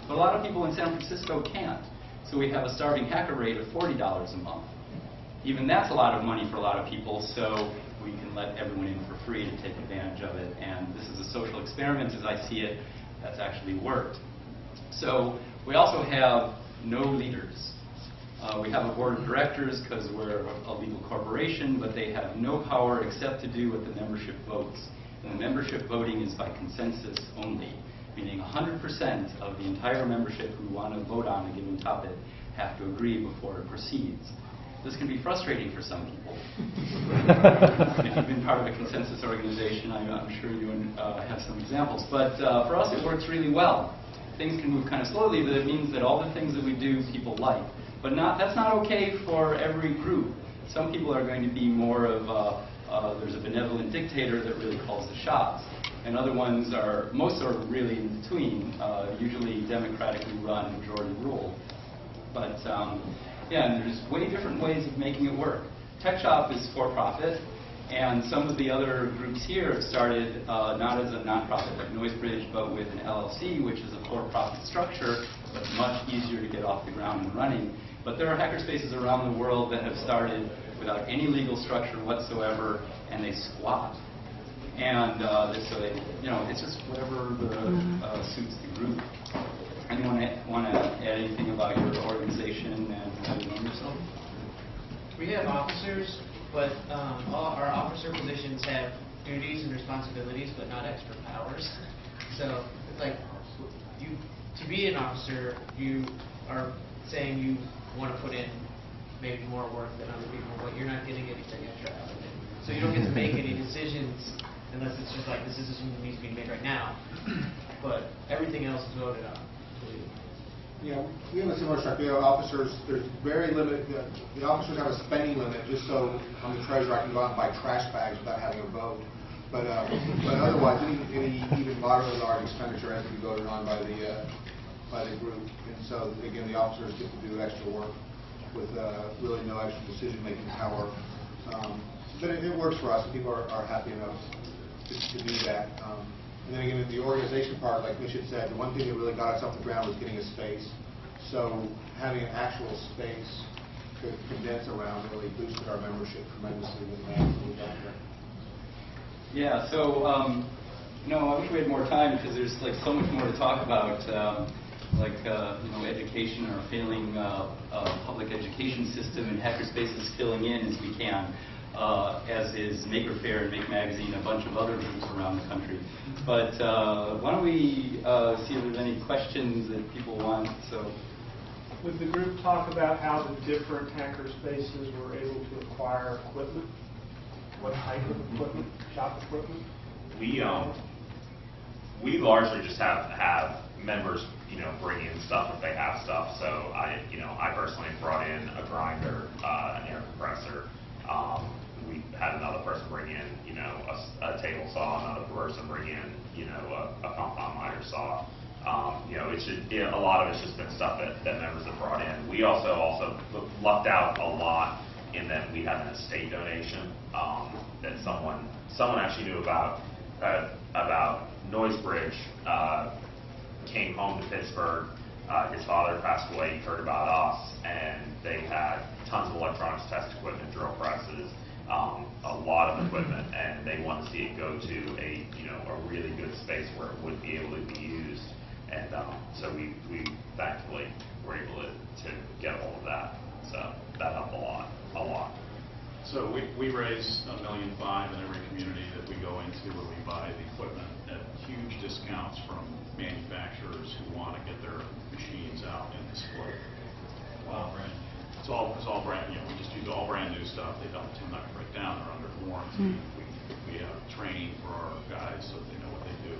But a lot of people in San Francisco can't. So we have a starting hacker rate of $40 a month. Even that's a lot of money for a lot of people, so we can let everyone in for free to take advantage of it. And this is a social experiment, as I see it, that's actually worked. So we also have no leaders. We have a board of directors because we're a legal corporation, but they have no power except to do what the membership votes. And the membership voting is by consensus only, meaning 100% of the entire membership who want to vote on a given topic have to agree before it proceeds. This can be frustrating for some people. If you've been part of a consensus organization, I'm sure you have some examples. But for us, it works really well. Things can move kind of slowly, but it means that all the things that we do, people like. But that's not okay for every group. Some people are going to be more of there's a benevolent dictator that really calls the shots. And other ones most are really in between, usually democratically run, majority rule. But yeah, and there's way different ways of making it work. Tech Shop is for-profit, and some of the other groups here have started not as a nonprofit like NoiseBridge, but with an LLC, which is a for-profit structure, but much easier to get off the ground and running. But there are hackerspaces around the world that have started without any legal structure whatsoever, and they squat. And so they, it's just whatever suits the group. Anyone want to add anything about your organization and how you know yourself? We have officers, but all our officer positions have duties and responsibilities, but not extra powers. So it's like to be an officer, you are saying you want to put in maybe more work than other people, but you're not getting anything extra out of it. So you don't get to make any decisions unless it's just like this is something that needs to be made right now. But everything else is voted on. Yeah, we have a similar structure. Officers, there's very limited. The officers have a spending limit, just so I'm the treasurer, I can go out and buy trash bags without having a vote. But otherwise, any even moderately large expenditure has to be voted on by the group. And so again, the officers get to do extra work with really no extra decision-making power. But it works for us. People are happy enough to do that. And then again, the organization part, like Mitch had said, the one thing that really got us off the ground was getting a space. So having an actual space to condense around really boosted our membership tremendously with that. Yeah, so I wish we had more time because there's like so much more to talk about, education, our failing public education system, and Hackerspace is filling in as we can. As is Faire and Make Magazine, a bunch of other groups around the country. But why don't we see if there's any questions that people want. So, would the group talk about how the different hackerspaces were able to acquire equipment? What type of equipment? Shop equipment? We largely just have members, bring in stuff if they have stuff. So I personally brought in a grinder, an air compressor. We had another person bring in, a table saw, another person bring in, a compound miter saw. It's just, a lot of it's just been stuff that members have brought in. We also lucked out a lot in that we had an estate donation that someone actually knew about NoiseBridge, came home to Pittsburgh. His father passed away. He heard about us, and they had tons of electronics test equipment, drill presses, a lot of equipment, and they wanted to see it go to a really good space where it would be able to be used. And so we thankfully were able to get all of that. So that helped a lot. So we raise $1.5 million in every community that we go into where we buy the equipment at huge discounts from manufacturers who want to get their machines out and display. Wow. It's all brand. We just use all brand new stuff. They don't tend not to break down. They're under warranty. We have training for our guys so they know what they do.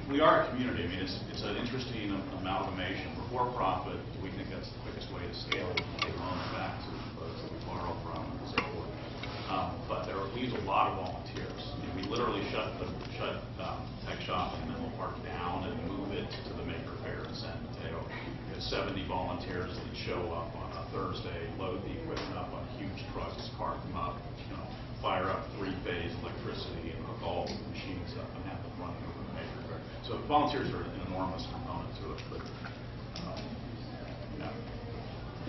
We are a community. I mean, it's an interesting amalgamation. We're for profit. We think that's the quickest way to scale it. Take loans back to folks that we borrow from and so forth. But we use a lot of volunteers. I mean, we literally shut Tech Shop in Menlo Park down and move it to the Faire in San Mateo. We have 70 volunteers that show up on a Thursday, load the equipment up on huge trucks, park them up, fire up 3-phase electricity, and hook all the machines up and have them running over the Faire. So volunteers are an enormous component to it. But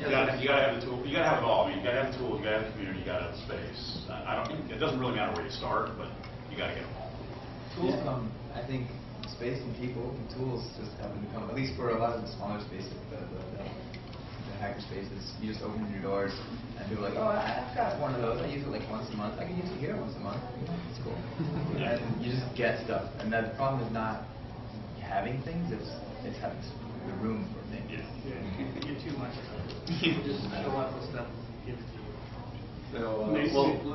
You gotta have the tool, you gotta have it all. I mean, you gotta have the tools, you gotta have the community, you gotta have the space. It doesn't really matter where you start, but you gotta get them all. Tools come, I think, space and people and tools just happen to come, at least for a lot of the smaller spaces, the hacker spaces. You just open your doors and people are like, oh, I've got one of those. I use it like once a month. I can use it here once a month. It's cool. And you just get stuff. And the problem is not having things, it's having the room for things. You're too much of it. You just show up with stuff. So,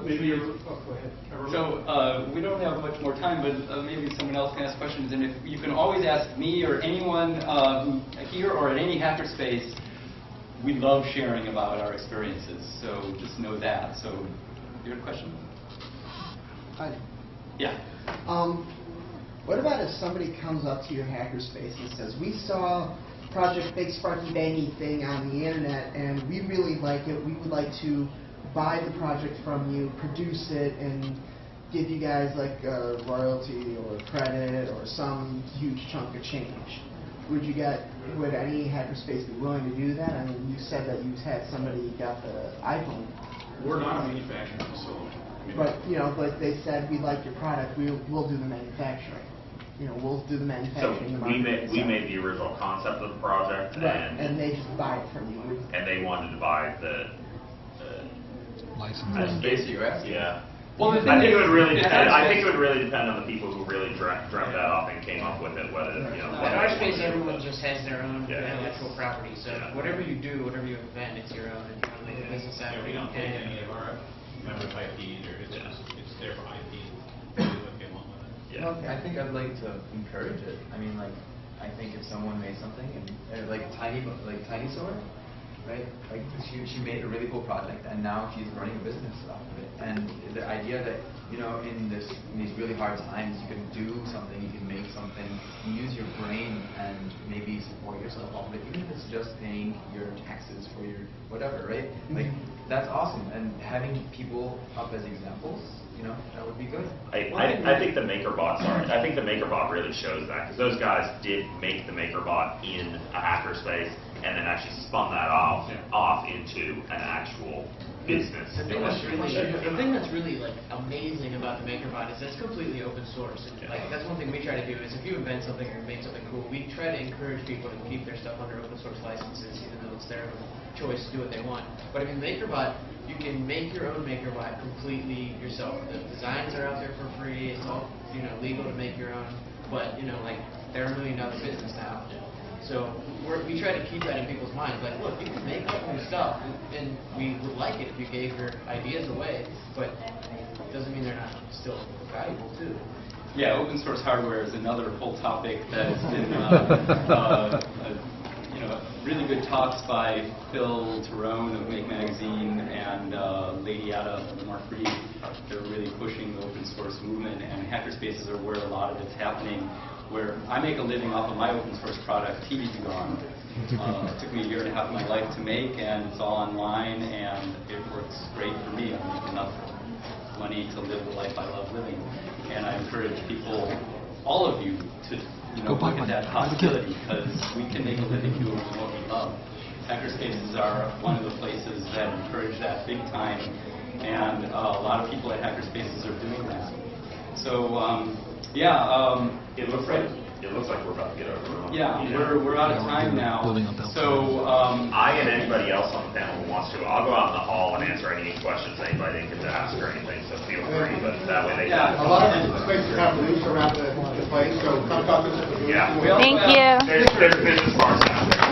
Maybe you're, oh, go ahead. So we don't have much more time, but maybe someone else can ask questions. And if you can always ask me or anyone here or at any hackerspace, we love sharing about our experiences. So just know that. So you have a question? Hi. Yeah. What about if somebody comes up to your hackerspace and says, we saw Project Big Sparky Bangy thing on the internet and we really like it. We would like to buy the project from you, produce it, and give you guys like a royalty or credit or some huge chunk of change. Would any hackerspace be willing to do that? I mean, you said that you had somebody got the iPhone. We're not a manufacturing facility. I mean, But, like they said, we like your product, we'll do the manufacturing. We'll do the So manufacturing. we made the original concept of the project, Right, and they just buy it from you. and they wanted to buy the License. Basically, you're asking. Yeah. Well, the I thing think it is, would really it depend. I has- think it would really depend on the people who really dreamt that up and came up with it. Whether At our space, everyone just has their own Yeah. intellectual property, so Yeah. whatever you do, whatever you invent, it's your own, and you want to make a business out of it. We don't take and- any of our members' IPs, or it's their IP. They do what they want with it. Yeah. Well, I think I'd like to encourage it. I mean, like, I think if someone made something and like Tiny Sword, right? Like she made a really cool project, and now she's running a business off of it. And the idea that in these really hard times, you can do something, you can make something, you use your brain and maybe support yourself off of it, even if it's just paying your taxes for your whatever, right? Like that's awesome. And having people up as examples, that would be good. I think the MakerBot. I think the MakerBot really shows that, because those guys did make the MakerBot in a hackerspace and then actually spun that off into an actual business. The thing that's really like amazing about the MakerBot is that it's completely open source. And, like that's one thing we try to do is if you invent something or make something cool, we try to encourage people to keep their stuff under open source licenses, even though it's their choice to do what they want. But I mean, MakerBot, you can make your own MakerBot completely yourself. The designs are out there for free. It's all legal to make your own. But like they're $1 million business now. So we try to keep that in people's minds. Like, look, you can make up new stuff, and we would like it if you gave your ideas away. But it doesn't mean they're not still valuable too. Yeah, open source hardware is another whole topic that has been, really good talks by Phil Terone of Make Magazine and Lady Ada Marfree. They're really pushing the open source movement, and hackerspaces are where a lot of it's happening. Where I make a living off of my open source product, TV Gone. It took me 1.5 years of my life to make, and it's all online, and it works great for me. I make enough money to live the life I love living, and I encourage people, all of you, to look at that possibility, because we can make a living doing what we love. Hackerspaces are one of the places that encourage that big time, and a lot of people at hackerspaces are doing that. So, It looks like we're about to get over. Yeah, we're out of time now. So, I and anybody else on the panel who wants to, I'll go out in the hall and answer any questions anybody didn't get to ask or anything. So feel free, but that way they Yeah, can. A lot of spaces are kind of loose around the place, so come talk to us. Yeah. we also Thank have- you. There's business cards out there.